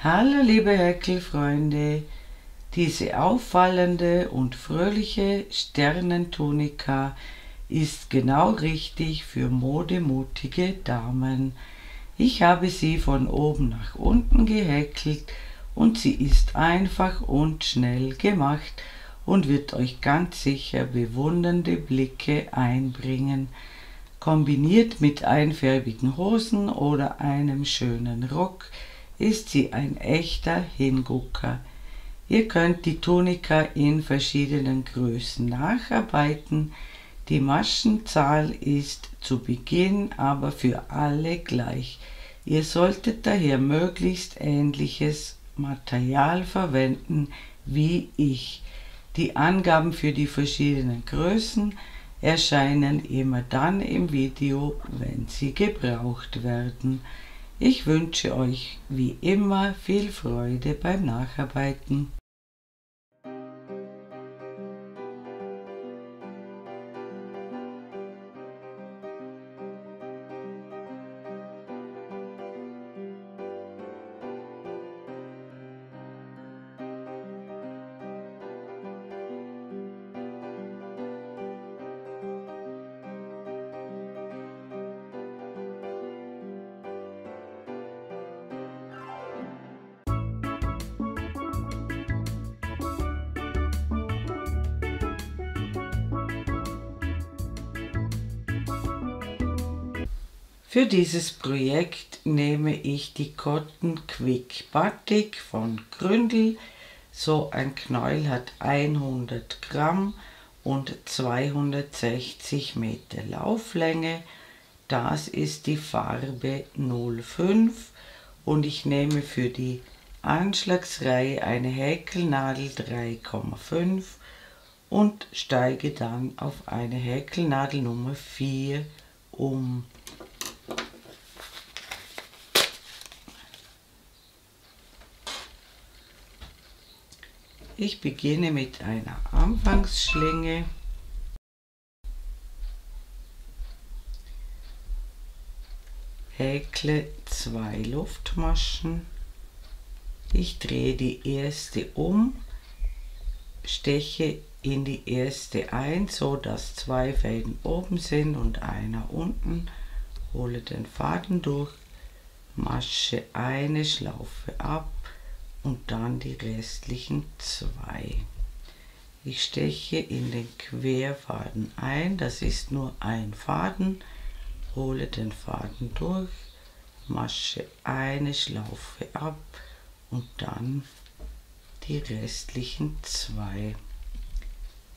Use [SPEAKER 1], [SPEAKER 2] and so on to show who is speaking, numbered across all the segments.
[SPEAKER 1] Hallo liebe Häkelfreunde, diese auffallende und fröhliche Sternentunika ist genau richtig für modemutige Damen. Ich habe sie von oben nach unten gehäkelt und sie ist einfach und schnell gemacht und wird euch ganz sicher bewundernde Blicke einbringen. Kombiniert mit einfärbigen Hosen oder einem schönen Rock ist sie ein echter Hingucker. Ihr könnt die Tunika in verschiedenen Größen nacharbeiten. Die Maschenzahl ist zu Beginn aber für alle gleich. Ihr solltet daher möglichst ähnliches Material verwenden wie ich. Die Angaben für die verschiedenen Größen erscheinen immer dann im Video, wenn sie gebraucht werden. Ich wünsche euch wie immer viel Freude beim Nacharbeiten. Für dieses Projekt nehme ich die Cotton Quick Batik von Gründel. So ein Knäuel hat 100 Gramm und 260 Meter Lauflänge. Das ist die Farbe 05 und ich nehme für die Anschlagsreihe eine Häkelnadel 3,5 und steige dann auf eine Häkelnadel Nummer 4 um. Ich beginne mit einer Anfangsschlinge, häkle 2 Luftmaschen, ich drehe die erste um, steche in die erste ein, so dass 2 Fäden oben sind und einer unten, hole den Faden durch, masche eine Schlaufe ab und dann die restlichen 2. Ich steche in den Querfaden ein, das ist nur ein Faden, hole den Faden durch, masche eine Schlaufe ab und dann die restlichen 2.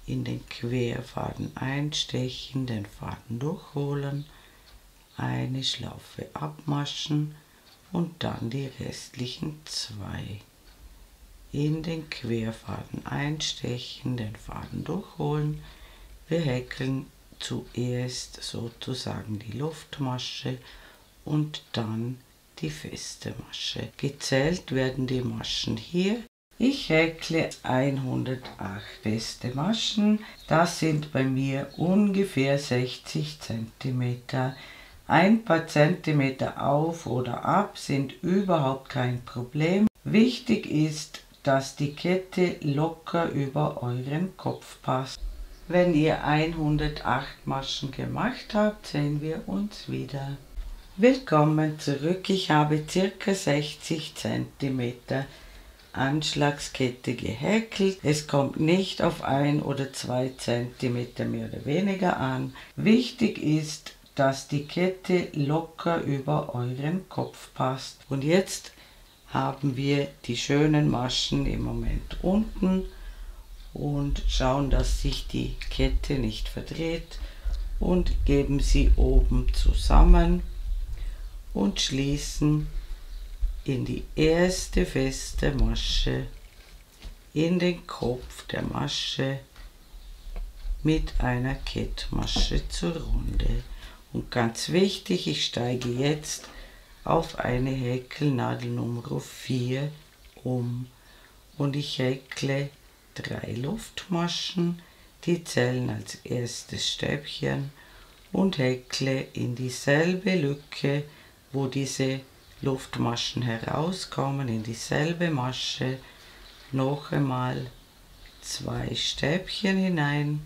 [SPEAKER 1] In den Querfaden einstechen, den Faden durchholen, eine Schlaufe abmaschen und dann die restlichen 2. In den Querfaden einstechen, den Faden durchholen. Wir häkeln zuerst sozusagen die Luftmasche und dann die feste Masche. Gezählt werden die Maschen hier. Ich häkle 108 feste Maschen. Das sind bei mir ungefähr 60 cm. Ein paar Zentimeter auf oder ab sind überhaupt kein Problem. Wichtig ist, dass die Kette locker über euren Kopf passt. Wenn ihr 108 Maschen gemacht habt, sehen wir uns wieder. Willkommen zurück. Ich habe ca. 60 cm Anschlagskette gehäkelt. Es kommt nicht auf 1 oder 2 cm mehr oder weniger an. Wichtig ist, dass die Kette locker über euren Kopf passt. Und jetzt haben wir die schönen Maschen im Moment unten und schauen, dass sich die Kette nicht verdreht und geben sie oben zusammen und schließen in die erste feste Masche in den Kopf der Masche mit einer Kettmasche zur Runde. Und ganz wichtig, ich steige jetzt auf eine Häkelnadel Nummer 4 um und ich häkle 3 Luftmaschen, die zählen als erstes Stäbchen und häkle in dieselbe Lücke, wo diese Luftmaschen herauskommen, in dieselbe Masche noch einmal 2 Stäbchen hinein,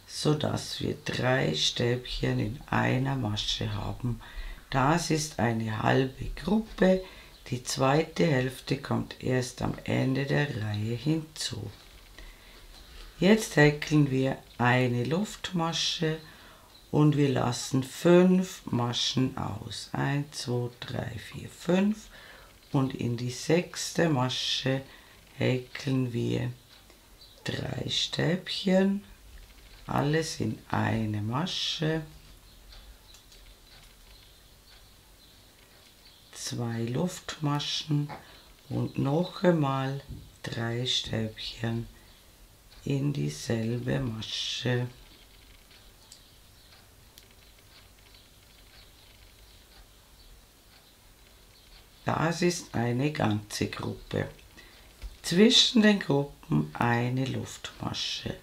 [SPEAKER 1] so dass wir 3 Stäbchen in einer Masche haben. Das ist eine halbe Gruppe. Die zweite Hälfte kommt erst am Ende der Reihe hinzu. Jetzt häkeln wir eine Luftmasche und wir lassen 5 Maschen aus. 1, 2, 3, 4, 5 und in die 6. Masche häkeln wir 3 Stäbchen, alles in eine Masche, 2 Luftmaschen und noch einmal 3 Stäbchen in dieselbe Masche. Das ist eine ganze Gruppe. Zwischen den Gruppen eine Luftmasche.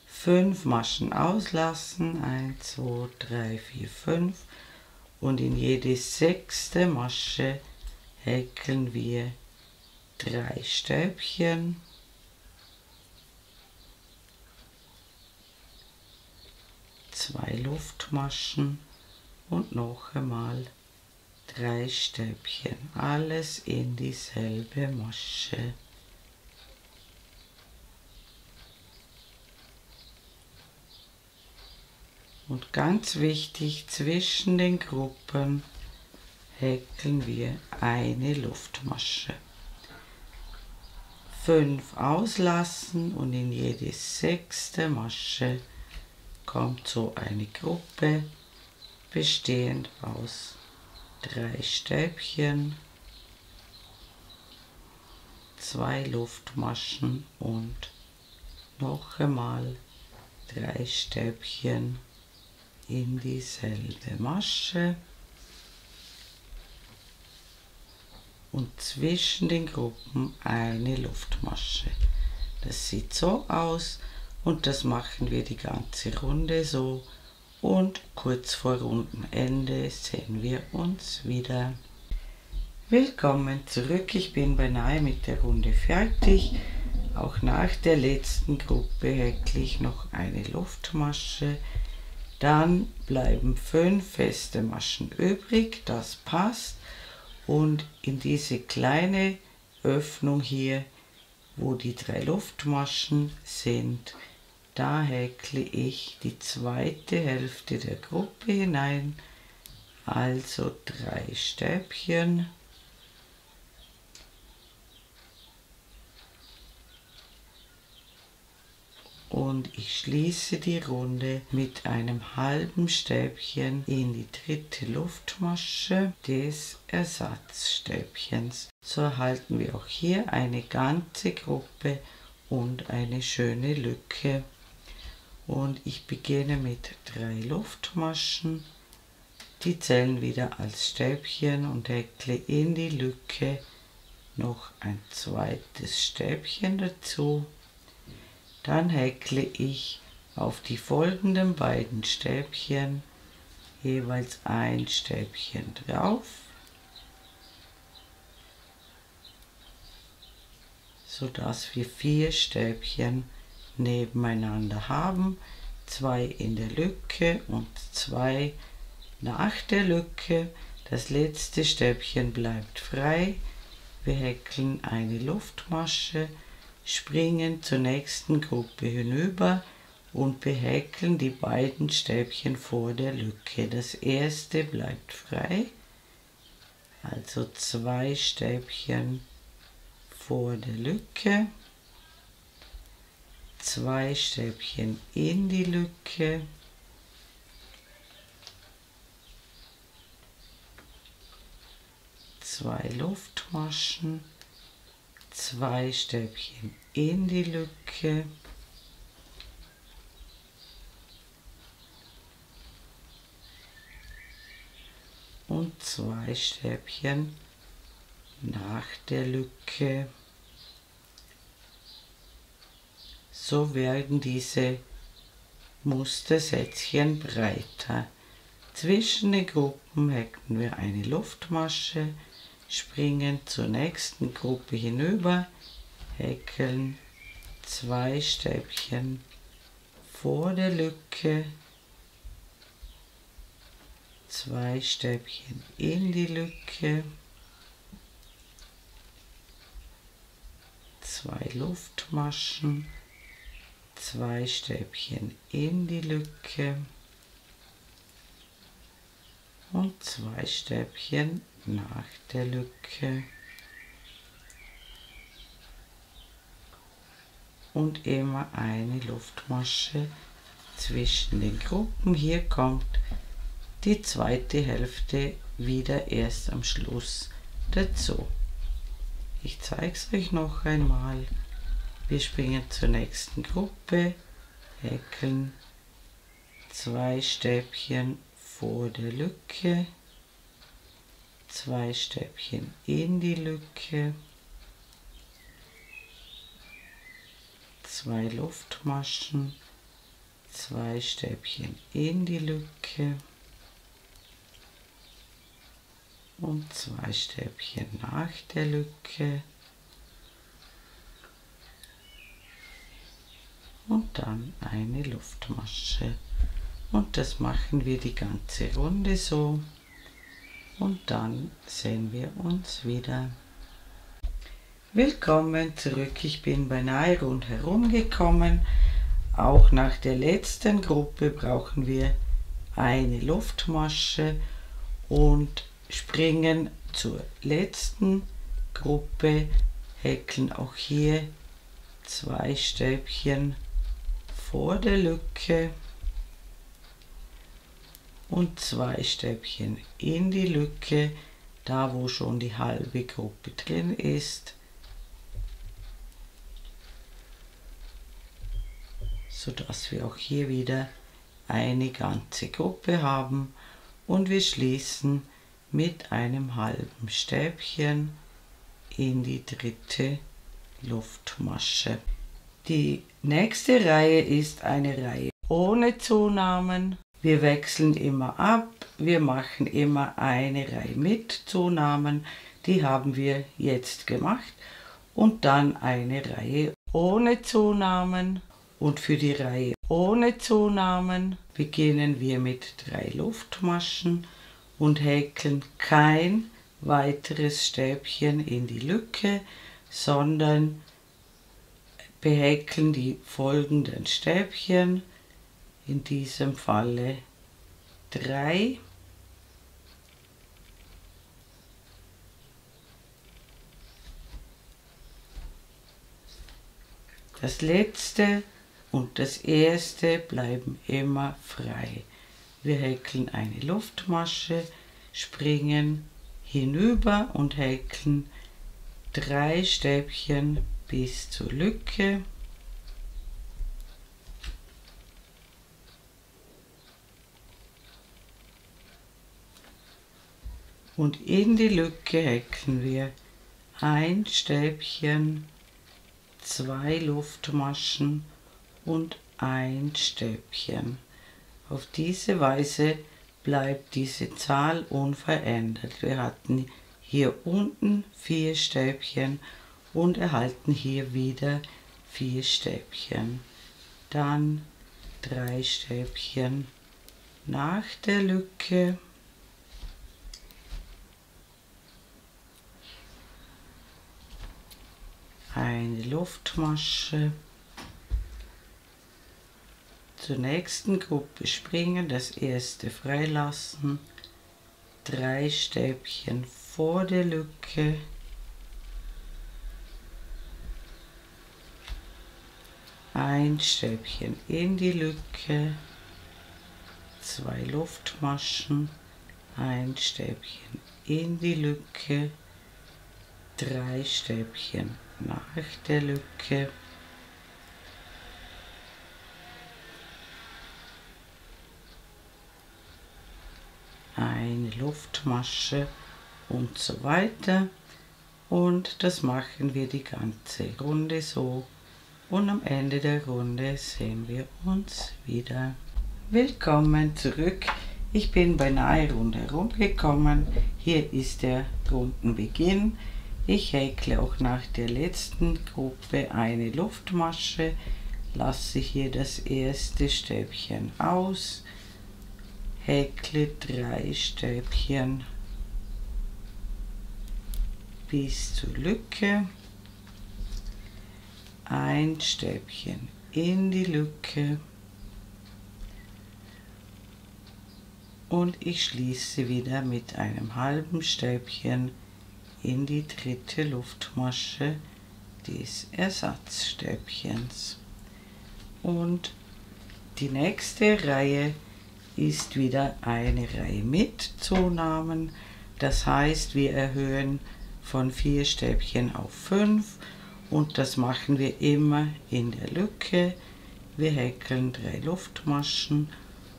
[SPEAKER 1] 5 Maschen auslassen, 1, 2, 3, 4, 5 und in jede 6. Masche häkeln wir 3 Stäbchen, zwei Luftmaschen und noch einmal 3 Stäbchen, alles in dieselbe Masche. Und ganz wichtig, zwischen den Gruppen häkeln wir eine Luftmasche. 5 auslassen und in jede 6. Masche kommt so eine Gruppe, bestehend aus 3 Stäbchen, 2 Luftmaschen und noch einmal 3 Stäbchen in dieselbe Masche und zwischen den Gruppen eine Luftmasche. Das sieht so aus und das machen wir die ganze Runde so und kurz vor Rundenende sehen wir uns wieder. Willkommen zurück, ich bin beinahe mit der Runde fertig. Auch nach der letzten Gruppe häkle ich noch eine Luftmasche. Dann bleiben 5 feste Maschen übrig, das passt. Und in diese kleine Öffnung hier, wo die 3 Luftmaschen sind, da häkle ich die zweite Hälfte der Gruppe hinein, also 3 Stäbchen. Und ich schließe die Runde mit einem halben Stäbchen in die dritte Luftmasche des Ersatzstäbchens. So erhalten wir auch hier eine ganze Gruppe und eine schöne Lücke. Und ich beginne mit 3 Luftmaschen. Die zählen wieder als Stäbchen und häkle in die Lücke noch ein zweites Stäbchen dazu. Dann häkle ich auf die folgenden beiden Stäbchen jeweils ein Stäbchen drauf, so dass wir 4 Stäbchen nebeneinander haben, 2 in der Lücke und 2 nach der Lücke. Das letzte Stäbchen bleibt frei. Wir häkeln eine Luftmasche, springen zur nächsten Gruppe hinüber und behäkeln die beiden Stäbchen vor der Lücke. Das erste bleibt frei, also 2 Stäbchen vor der Lücke, 2 Stäbchen in die Lücke, zwei Luftmaschen, 2 Stäbchen in die Lücke, und 2 Stäbchen nach der Lücke. So werden diese Mustersätzchen breiter. Zwischen den Gruppen häkeln wir eine Luftmasche, springen zur nächsten Gruppe hinüber, häkeln 2 Stäbchen vor der Lücke, 2 Stäbchen in die Lücke, 2 Luftmaschen, 2 Stäbchen in die Lücke und 2 Stäbchen nach der Lücke und immer eine Luftmasche zwischen den Gruppen. Hier kommt die zweite Hälfte wieder erst am Schluss dazu. Ich zeige es euch noch einmal. Wir springen zur nächsten Gruppe, häkeln 2 Stäbchen vor der Lücke, 2 Stäbchen in die Lücke, 2 Luftmaschen, 2 Stäbchen in die Lücke und 2 Stäbchen nach der Lücke und dann eine Luftmasche. Und das machen wir die ganze Runde so und dann sehen wir uns wieder. Willkommen zurück, ich bin beinahe rundherum gekommen. Auch nach der letzten Gruppe brauchen wir eine Luftmasche und springen zur letzten Gruppe, häkeln auch hier 2 Stäbchen vor der Lücke und 2 Stäbchen in die Lücke, da wo schon die halbe Gruppe drin ist, so dass wir auch hier wieder eine ganze Gruppe haben und wir schließen mit einem halben Stäbchen in die dritte Luftmasche. Die nächste Reihe ist eine Reihe ohne Zunahmen. Wir wechseln immer ab, wir machen immer eine Reihe mit Zunahmen, die haben wir jetzt gemacht, und dann eine Reihe ohne Zunahmen. Und für die Reihe ohne Zunahmen beginnen wir mit 3 Luftmaschen und häkeln kein weiteres Stäbchen in die Lücke, sondern behäkeln die folgenden Stäbchen, in diesem Falle 3, das letzte und das erste bleiben immer frei. Wir häkeln eine Luftmasche, springen hinüber und häkeln 3 Stäbchen bis zur Lücke. Und in die Lücke häkeln wir ein Stäbchen, 2 Luftmaschen und ein Stäbchen. Auf diese Weise bleibt diese Zahl unverändert. Wir hatten hier unten 4 Stäbchen und erhalten hier wieder 4 Stäbchen. Dann 3 Stäbchen nach der Lücke. Eine Luftmasche. Zur nächsten Gruppe springen, das erste freilassen, 3 Stäbchen vor der Lücke, ein Stäbchen in die Lücke, 2 Luftmaschen, ein Stäbchen in die Lücke, 3 Stäbchen nach der Lücke, eine Luftmasche und so weiter. Und das machen wir die ganze Runde so. Und am Ende der Runde sehen wir uns wieder. Willkommen zurück. Ich bin beinahe rundherum gekommen. Hier ist der Rundenbeginn. Ich häkle auch nach der letzten Gruppe eine Luftmasche, lasse hier das erste Stäbchen aus, häkle 3 Stäbchen bis zur Lücke, ein Stäbchen in die Lücke und ich schließe wieder mit einem halben Stäbchen in die dritte Luftmasche des Ersatzstäbchens. Und die nächste Reihe ist wieder eine Reihe mit Zunahmen. Das heißt, wir erhöhen von 4 Stäbchen auf 5 und das machen wir immer in der Lücke. Wir häkeln 3 Luftmaschen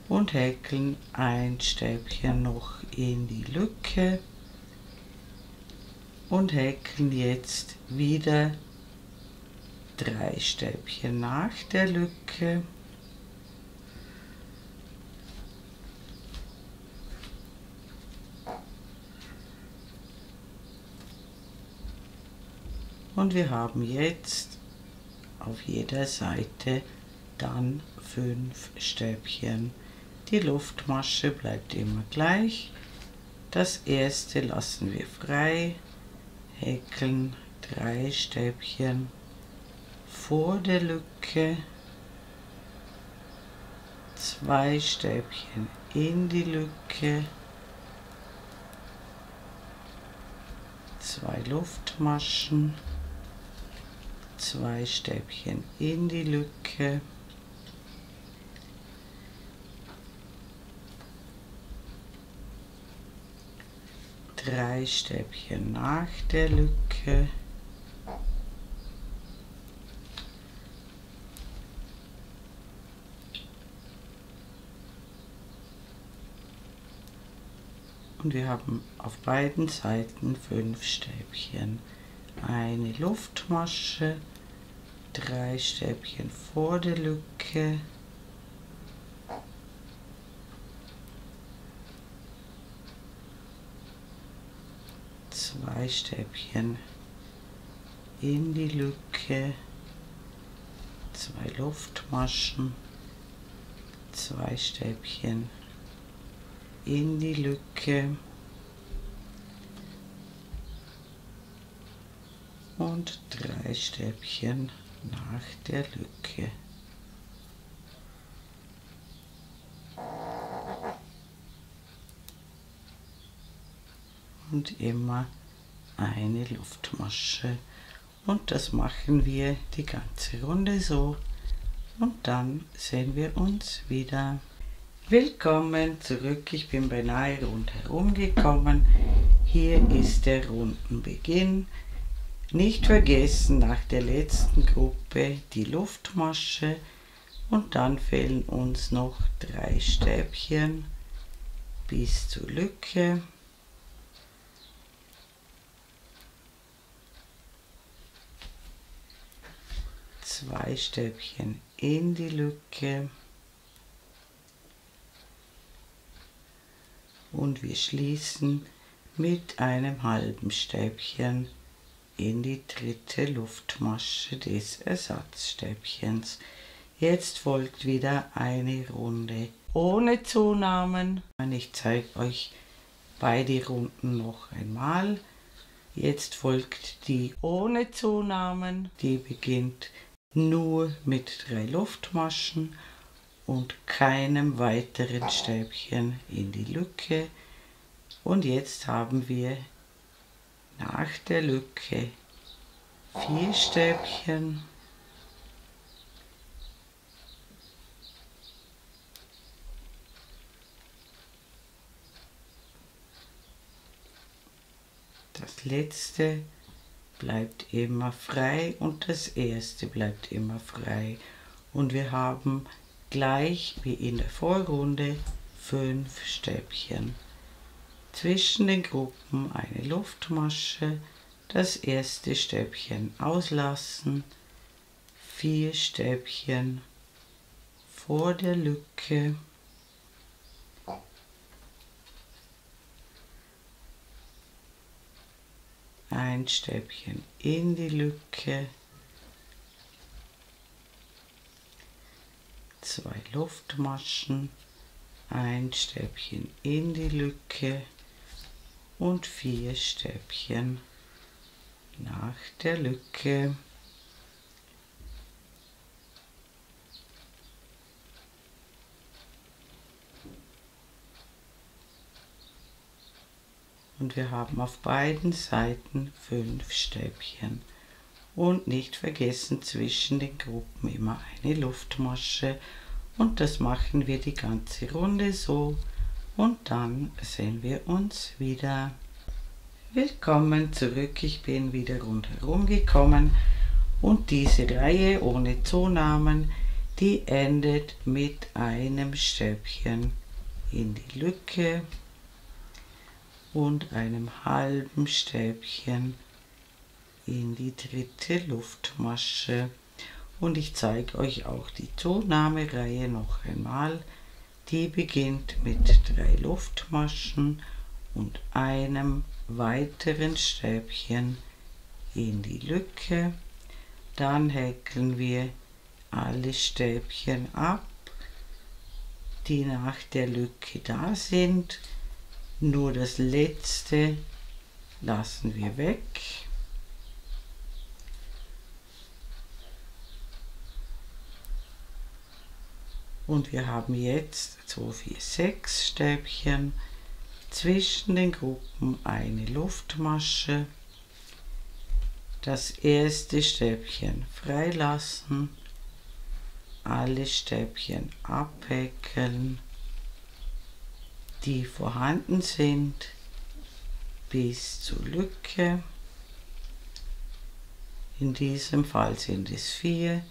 [SPEAKER 1] und häkeln ein Stäbchen noch in die Lücke und häkeln jetzt wieder 3 Stäbchen nach der Lücke und wir haben jetzt auf jeder Seite dann 5 Stäbchen. Die Luftmasche bleibt immer gleich. Das erste lassen wir frei, häkeln 3 Stäbchen vor der Lücke, 2 Stäbchen in die Lücke, 2 Luftmaschen, 2 Stäbchen in die Lücke, drei Stäbchen nach der Lücke, und wir haben auf beiden Seiten 5 Stäbchen. Eine Luftmasche, 3 Stäbchen vor der Lücke, zwei Stäbchen in die Lücke, 2 Luftmaschen, 2 Stäbchen in die Lücke und 3 Stäbchen nach der Lücke. Und immer eine Luftmasche. Und das machen wir die ganze Runde so. Und dann sehen wir uns wieder. Willkommen zurück, ich bin beinahe rundherum gekommen. Hier ist der Rundenbeginn. Nicht vergessen, nach der letzten Gruppe die Luftmasche und dann fehlen uns noch 3 Stäbchen bis zur Lücke. Zwei Stäbchen in die Lücke und wir schließen mit einem halben Stäbchen in die dritte Luftmasche des Ersatzstäbchens. Jetzt folgt wieder eine Runde ohne Zunahmen. Ich zeige euch beide Runden noch einmal. Jetzt folgt die ohne Zunahmen. Die beginnt nur mit 3 Luftmaschen und keinem weiteren Stäbchen in die Lücke. Und jetzt haben wir nach der Lücke 4 Stäbchen, das letzte bleibt immer frei und das erste bleibt immer frei. Und wir haben gleich wie in der Vorrunde 5 Stäbchen. Zwischen den Gruppen eine Luftmasche, das erste Stäbchen auslassen, 4 Stäbchen vor der Lücke, ein Stäbchen in die Lücke, 2 Luftmaschen, ein Stäbchen in die Lücke und 4 Stäbchen nach der Lücke. Und wir haben auf beiden Seiten 5 Stäbchen. Und nicht vergessen, zwischen den Gruppen immer eine Luftmasche. Und das machen wir die ganze Runde so. Und dann sehen wir uns wieder. Willkommen zurück, ich bin wieder rundherum gekommen. Und diese Reihe ohne Zunahmen, die endet mit einem Stäbchen in die Lücke und einem halben Stäbchen in die dritte Luftmasche. Und ich zeige euch auch die Zunahmereihe noch einmal. Die beginnt mit 3 Luftmaschen und einem weiteren Stäbchen in die Lücke. Dann häkeln wir alle Stäbchen ab, die nach der Lücke da sind. Nur das letzte lassen wir weg. Und wir haben jetzt 2, 4, 6 Stäbchen, zwischen den Gruppen eine Luftmasche, das erste Stäbchen freilassen, alle Stäbchen abhäkeln, die vorhanden sind, bis zur Lücke. In diesem Fall sind es 4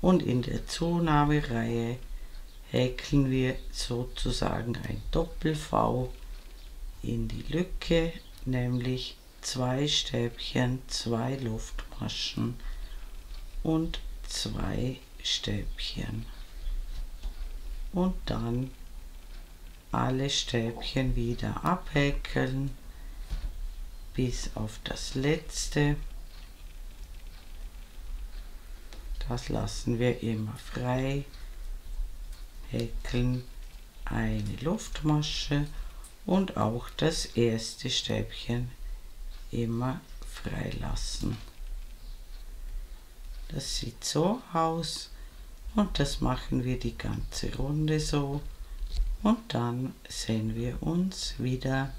[SPEAKER 1] und in der Zunahmereihe häkeln wir sozusagen ein Doppel-V in die Lücke, nämlich 2 Stäbchen, 2 Luftmaschen und 2 Stäbchen. Und dann alle Stäbchen wieder abhäkeln, bis auf das letzte. Das lassen wir immer frei. Häkeln eine Luftmasche und auch das erste Stäbchen immer freilassen. Das sieht so aus und das machen wir die ganze Runde so. Und dann sehen wir uns wieder.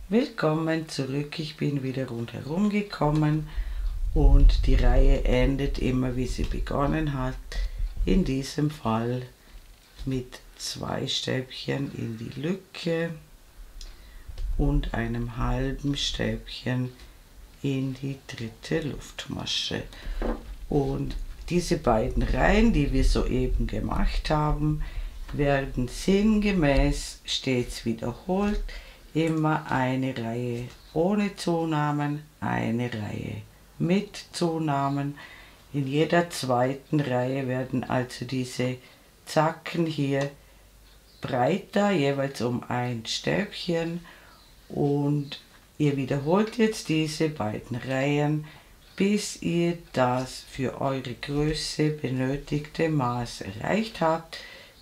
[SPEAKER 1] Willkommen zurück, ich bin wieder rundherum gekommen und die Reihe endet immer wie sie begonnen hat. In diesem Fall mit 2 Stäbchen in die Lücke und einem halben Stäbchen in die dritte Luftmasche. Und diese beiden Reihen, die wir soeben gemacht haben, werden sinngemäß stets wiederholt. Immer eine Reihe ohne Zunahmen, eine Reihe mit Zunahmen. In jeder zweiten Reihe werden also diese Zacken hier breiter, jeweils um ein Stäbchen, und ihr wiederholt jetzt diese beiden Reihen, bis ihr das für eure Größe benötigte Maß erreicht habt.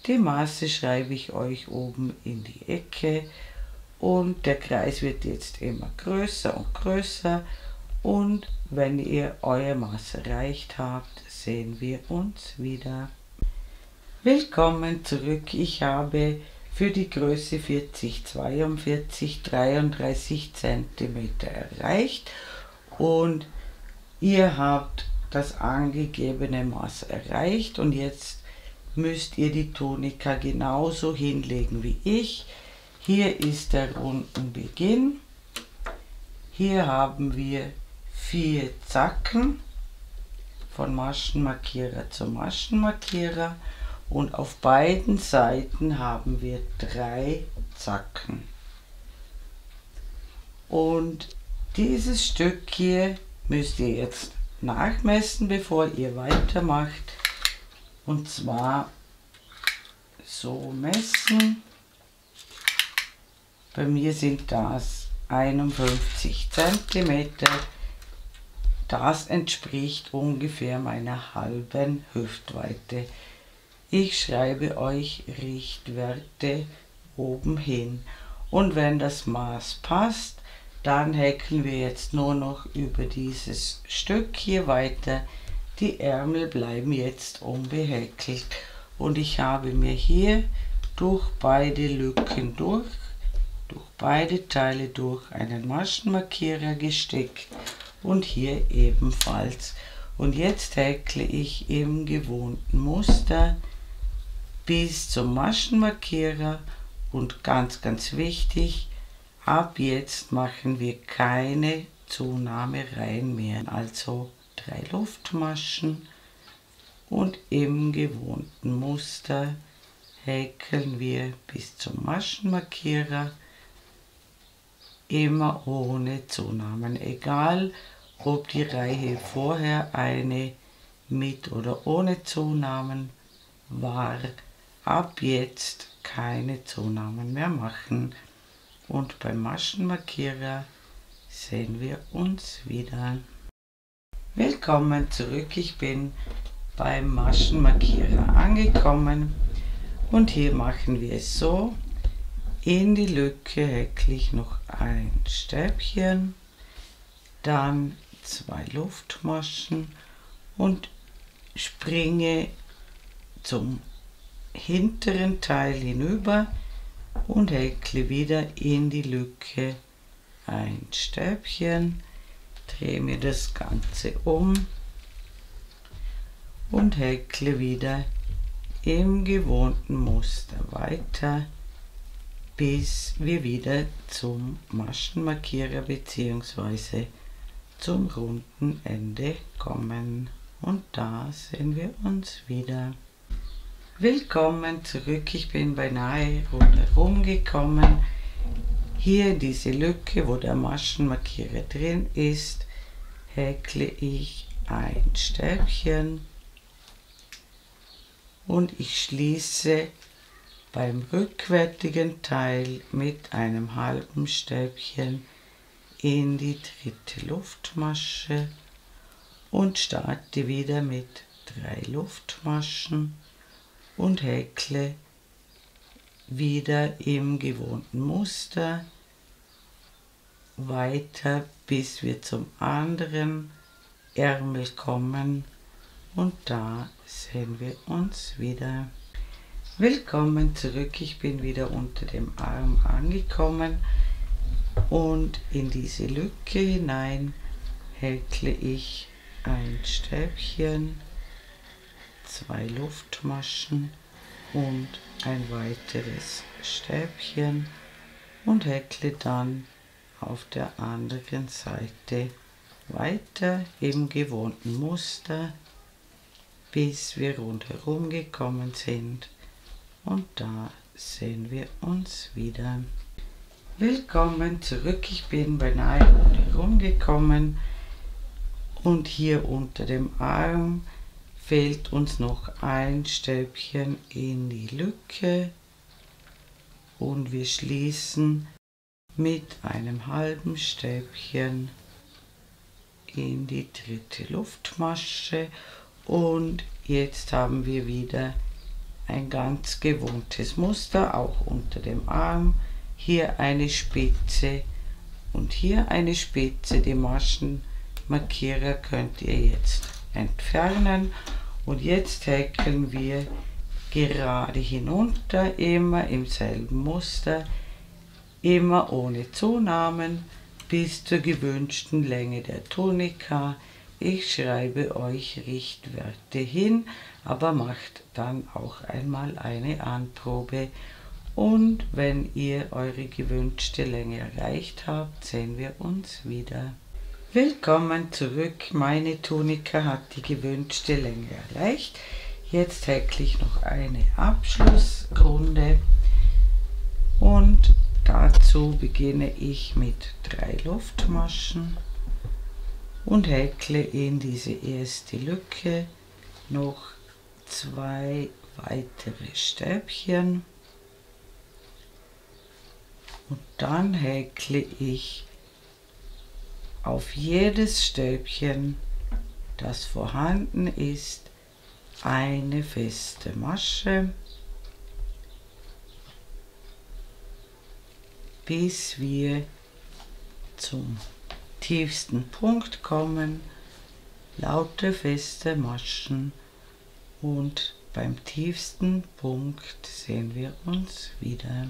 [SPEAKER 1] Die Maße schreibe ich euch oben in die Ecke und der Kreis wird jetzt immer größer und größer, und wenn ihr euer Maß erreicht habt, sehen wir uns wieder. Willkommen zurück, ich habe für die Größe 40, 42, 33 cm erreicht und ihr habt das angegebene Maß erreicht und jetzt müsst ihr die Tunika genauso hinlegen wie ich. Hier ist der Rundenbeginn. Hier haben wir 4 Zacken von Maschenmarkierer zu Maschenmarkierer und auf beiden Seiten haben wir 3 Zacken. Und dieses Stück hier müsst ihr jetzt nachmessen, bevor ihr weitermacht. Und zwar so messen. Bei mir sind das 51 cm. Das entspricht ungefähr meiner halben Hüftweite. Ich schreibe euch Richtwerte oben hin. Und wenn das Maß passt, dann häkeln wir jetzt nur noch über dieses Stück hier weiter. Die Ärmel bleiben jetzt unbehäkelt. Und ich habe mir hier durch beide Lücken durch beide Teile durch einen Maschenmarkierer gesteckt und hier ebenfalls. Und jetzt häkle ich im gewohnten Muster bis zum Maschenmarkierer und ganz wichtig, ab jetzt machen wir keine Zunahmereihen mehr. Also 3 Luftmaschen und im gewohnten Muster häkeln wir bis zum Maschenmarkierer, immer ohne Zunahmen, egal ob die Reihe vorher eine mit oder ohne Zunahmen war. Ab jetzt keine Zunahmen mehr machen. Und beim Maschenmarkierer sehen wir uns wieder. Willkommen zurück, ich bin beim Maschenmarkierer angekommen und hier machen wir es so. In die Lücke häkle ich noch ein Stäbchen, dann 2 Luftmaschen und springe zum hinteren Teil hinüber und häkle wieder in die Lücke ein Stäbchen, drehe mir das Ganze um und häkle wieder im gewohnten Muster weiter, bis wir wieder zum Maschenmarkierer bzw. zum runden Ende kommen. Und da sehen wir uns wieder. Willkommen zurück, ich bin beinahe rundherum gekommen. Hier in diese Lücke, wo der Maschenmarkierer drin ist, häkle ich ein Stäbchen und ich schließe beim rückwärtigen Teil mit einem halben Stäbchen in die dritte Luftmasche und starte wieder mit 3 Luftmaschen und häkle wieder im gewohnten Muster weiter, bis wir zum anderen Ärmel kommen und da sehen wir uns wieder. Willkommen zurück, ich bin wieder unter dem Arm angekommen und in diese Lücke hinein häkle ich ein Stäbchen, 2 Luftmaschen und ein weiteres Stäbchen und häkle dann auf der anderen Seite weiter im gewohnten Muster, bis wir rundherum gekommen sind. Und da sehen wir uns wieder. Willkommen zurück, ich bin beinahe rundherum gekommen und hier unter dem Arm fehlt uns noch ein Stäbchen in die Lücke und wir schließen mit einem halben Stäbchen in die dritte Luftmasche und jetzt haben wir wieder ein ganz gewohntes Muster, auch unter dem Arm. Hier eine Spitze und hier eine Spitze. Die Maschenmarkierer könnt ihr jetzt entfernen und jetzt häkeln wir gerade hinunter, immer im selben Muster, immer ohne Zunahmen bis zur gewünschten Länge der Tunika. Ich schreibe euch Richtwerte hin, aber macht dann auch einmal eine Anprobe. Und wenn ihr eure gewünschte Länge erreicht habt, sehen wir uns wieder. Willkommen zurück, meine Tunika hat die gewünschte Länge erreicht. Jetzt häkle ich noch eine Abschlussrunde und dazu beginne ich mit 3 Luftmaschen und häkle in diese erste Lücke noch 2 weitere Stäbchen und dann häkle ich auf jedes Stäbchen, das vorhanden ist, eine feste Masche, bis wir zum tiefsten Punkt kommen, lauter feste Maschen, und beim tiefsten Punkt sehen wir uns wieder.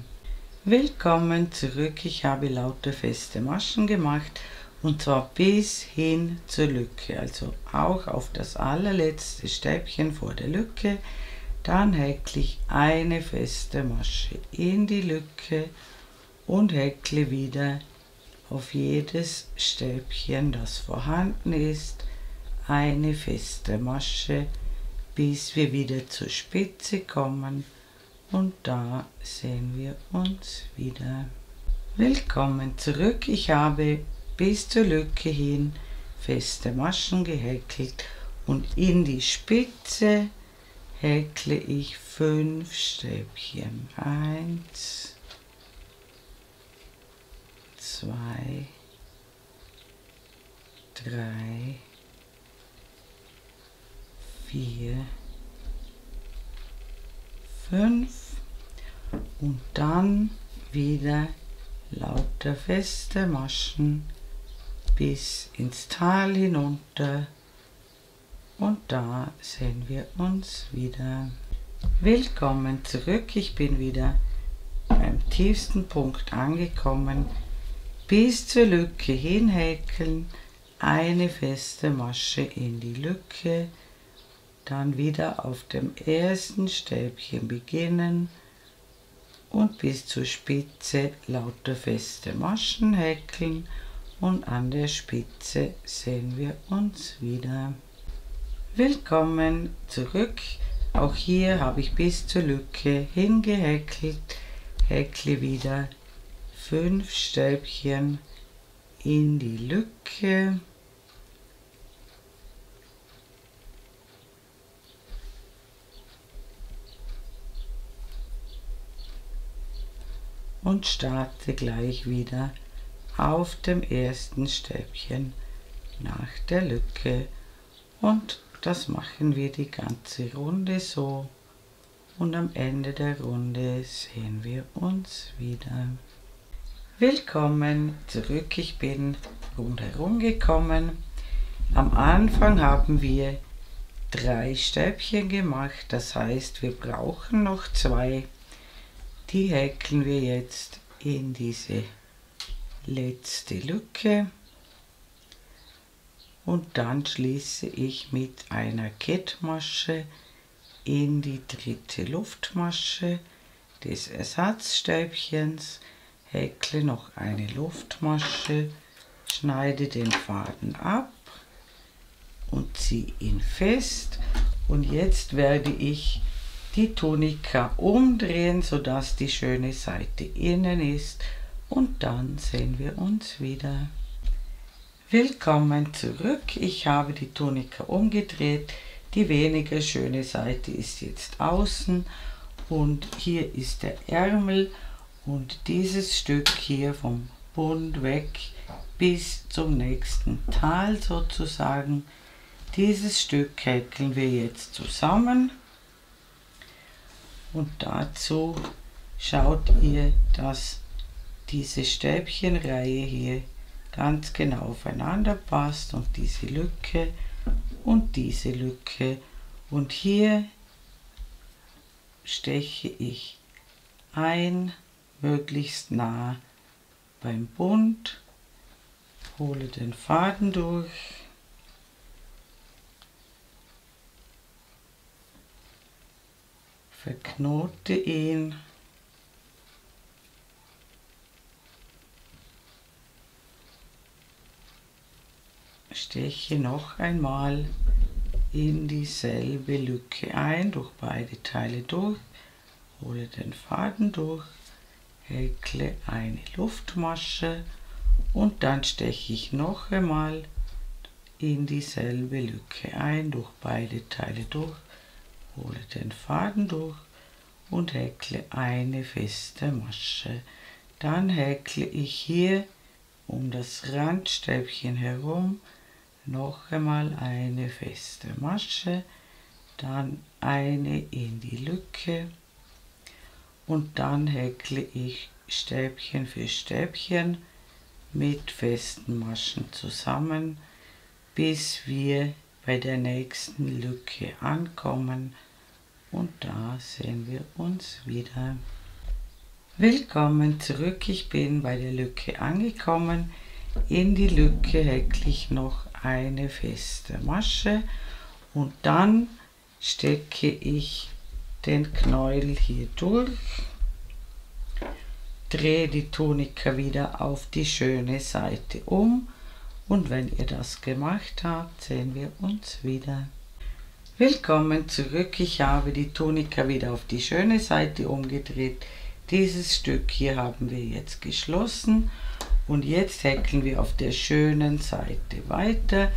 [SPEAKER 1] Willkommen zurück, ich habe lauter feste Maschen gemacht und zwar bis hin zur Lücke, also auch auf das allerletzte Stäbchen vor der Lücke. Dann häkle ich eine feste Masche in die Lücke und häkle wieder auf jedes Stäbchen, das vorhanden ist, eine feste Masche, bis wir wieder zur Spitze kommen, und da sehen wir uns wieder. Willkommen zurück, ich habe bis zur Lücke hin feste Maschen gehäkelt und in die Spitze häkle ich 5 Stäbchen. 1, 2, 3, 4, 5 und dann wieder lauter feste Maschen bis ins Tal hinunter, und da sehen wir uns wieder. Willkommen zurück, ich bin wieder beim tiefsten Punkt angekommen, bis zur Lücke hinhäkeln, eine feste Masche in die Lücke, dann wieder auf dem ersten Stäbchen beginnen und bis zur Spitze lauter feste Maschen häkeln, und an der Spitze sehen wir uns wieder. Willkommen zurück, auch hier habe ich bis zur Lücke hingehäkelt, häkle wieder 5 Stäbchen in die Lücke, und starte gleich wieder auf dem ersten Stäbchen nach der Lücke, und das machen wir die ganze Runde so, und am Ende der Runde sehen wir uns wieder. Willkommen zurück, ich bin rundherum gekommen. Am Anfang haben wir 3 Stäbchen gemacht, das heißt, wir brauchen noch 2. Die häkeln wir jetzt in diese letzte Lücke, und dann schließe ich mit einer Kettmasche in die dritte Luftmasche des Ersatzstäbchens, häkle noch eine Luftmasche, schneide den Faden ab und ziehe ihn fest, und jetzt werde ich die Tunika umdrehen, sodass die schöne Seite innen ist, und dann sehen wir uns wieder. Willkommen zurück, ich habe die Tunika umgedreht, die weniger schöne Seite ist jetzt außen, und hier ist der Ärmel, und dieses Stück hier vom Bund weg bis zum nächsten Tal sozusagen, dieses Stück häkeln wir jetzt zusammen. Und dazu schaut ihr, dass diese Stäbchenreihe hier ganz genau aufeinander passt, und diese Lücke und diese Lücke, und hier steche ich ein, möglichst nah beim Bund, hole den Faden durch, verknote ihn, steche noch einmal in dieselbe Lücke ein, durch beide Teile durch, hole den Faden durch, häkle eine Luftmasche, und dann steche ich noch einmal in dieselbe Lücke ein, durch beide Teile durch, hole den Faden durch und häkle eine feste Masche. Dann häkle ich hier um das Randstäbchen herum noch einmal eine feste Masche, dann eine in die Lücke und dann häkle ich Stäbchen für Stäbchen mit festen Maschen zusammen, bis wir bei der nächsten Lücke ankommen und da sehen wir uns wieder. Willkommen zurück, ich bin bei der Lücke angekommen. In die Lücke häkle ich noch eine feste Masche und dann stecke ich den Knäuel hier durch, drehe die Tunika wieder auf die schöne Seite um und wenn ihr das gemacht habt, sehen wir uns wieder. Willkommen zurück, ich habe die Tunika wieder auf die schöne Seite umgedreht. Dieses Stück hier haben wir jetzt geschlossen und jetzt häkeln wir auf der schönen Seite weiter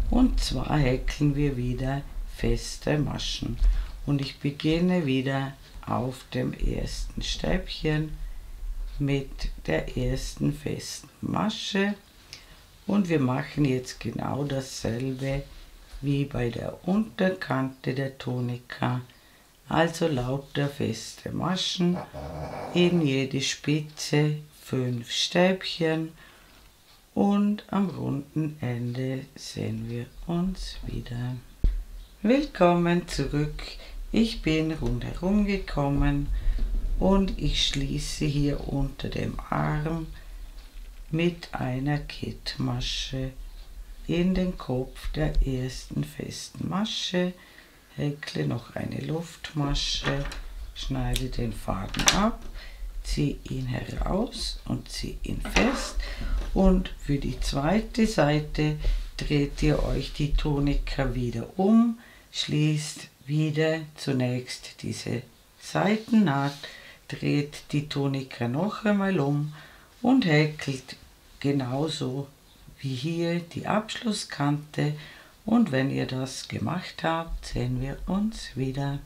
[SPEAKER 1] und zwar häkeln wir wieder feste Maschen und ich beginne wieder auf dem ersten Stäbchen mit der ersten festen Masche und wir machen jetzt genau dasselbe wie bei der Unterkante der Tunika, also lauter feste Maschen, in jede Spitze 5 Stäbchen und am runden Ende sehen wir uns wieder. Willkommen zurück, ich bin rundherum gekommen und ich schließe hier unter dem Arm mit einer Kettmasche in den Kopf der ersten festen Masche, häkle noch eine Luftmasche, schneide den Faden ab, ziehe ihn heraus und ziehe ihn fest und für die zweite Seite dreht ihr euch die Tunika wieder um, schließt wieder zunächst diese Seitennaht, dreht die Tunika noch einmal um und häkelt genauso wie hier die Abschlusskante und wenn ihr das gemacht habt, sehen wir uns wieder.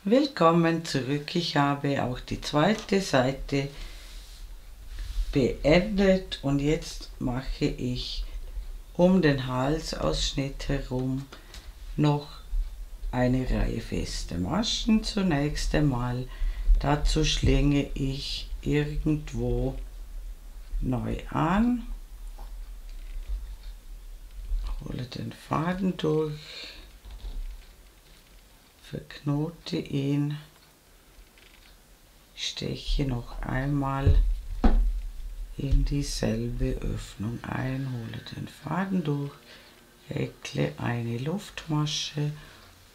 [SPEAKER 1] Willkommen zurück, ich habe auch die zweite Seite beendet und jetzt mache ich um den Halsausschnitt herum noch eine Reihe feste Maschen zunächst einmal. Dazu schlinge ich irgendwo neu an, hole den Faden durch, verknote ihn, steche noch einmal in dieselbe Öffnung ein, hole den Faden durch, häkle eine Luftmasche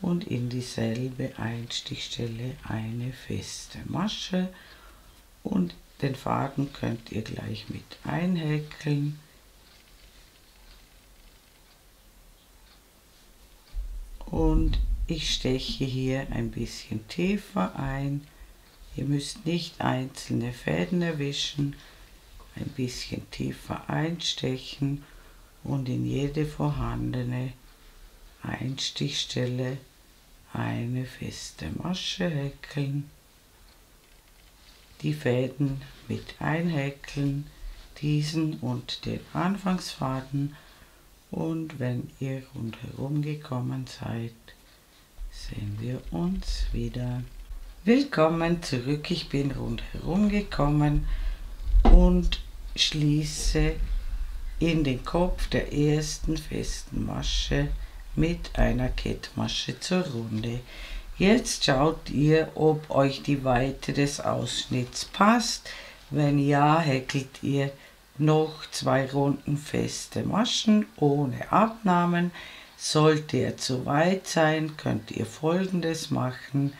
[SPEAKER 1] und in dieselbe Einstichstelle eine feste Masche und den Faden könnt ihr gleich mit einhäkeln. Und ich steche hier ein bisschen tiefer ein. Ihr müsst nicht einzelne Fäden erwischen, ein bisschen tiefer einstechen und in jede vorhandene Einstichstelle eine feste Masche häkeln. Die Fäden mit einhäkeln, diesen und den Anfangsfaden. Und wenn ihr rundherum gekommen seid, sehen wir uns wieder. Willkommen zurück, ich bin rundherum gekommen und schließe in den Kopf der ersten festen Masche mit einer Kettmasche zur Runde. Jetzt schaut ihr, ob euch die Weite des Ausschnitts passt. Wenn ja, häkelt ihr noch 2 Runden feste Maschen ohne Abnahmen. Sollte er zu weit sein, könnt ihr Folgendes machen.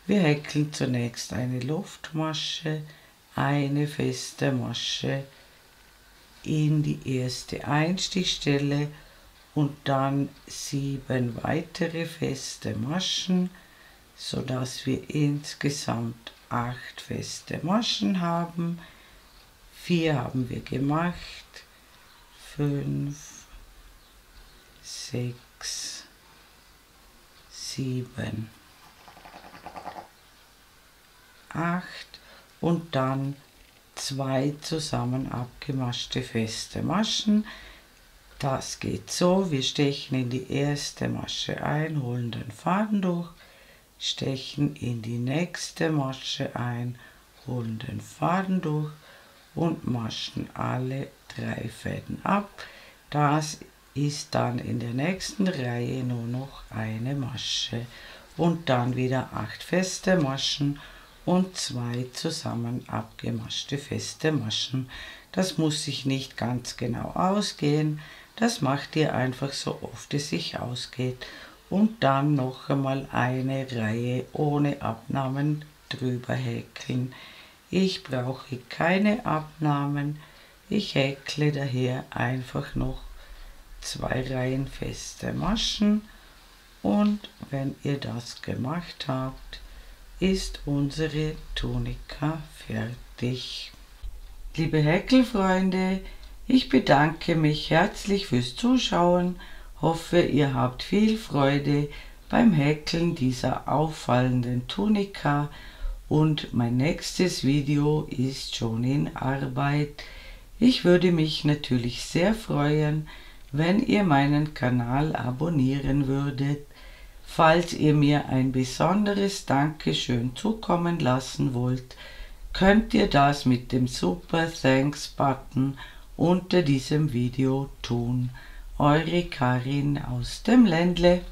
[SPEAKER 1] Wir häkeln zunächst eine Luftmasche, eine feste Masche in die erste Einstichstelle und dann 7 weitere feste Maschen, sodass wir insgesamt 8 feste Maschen haben. 4 haben wir gemacht, 5, 6, 7, 8 und dann 2 zusammen abgemaschte feste Maschen. Das geht so, wir stechen in die erste Masche ein, holen den Faden durch, stechen in die nächste Masche ein, holen den Faden durch und maschen alle 3 Fäden ab. Das ist dann in der nächsten Reihe nur noch eine Masche und dann wieder 8 feste Maschen und 2 zusammen abgemaschte feste Maschen. Das muss sich nicht ganz genau ausgehen, das macht ihr einfach so oft es sich ausgeht und dann noch einmal eine Reihe ohne Abnahmen drüber häkeln. Ich brauche keine Abnahmen, ich häkle daher einfach noch 2 Reihen feste Maschen und wenn ihr das gemacht habt, ist unsere Tunika fertig. Liebe Häkelfreunde, ich bedanke mich herzlich fürs Zuschauen, hoffe ihr habt viel Freude beim Häkeln dieser auffallenden Tunika und mein nächstes Video ist schon in Arbeit. Ich würde mich natürlich sehr freuen, wenn ihr meinen Kanal abonnieren würdet. Falls ihr mir ein besonderes Dankeschön zukommen lassen wollt, könnt ihr das mit dem Super Thanks Button unter diesem Video tun. Eure Karin aus dem Ländle.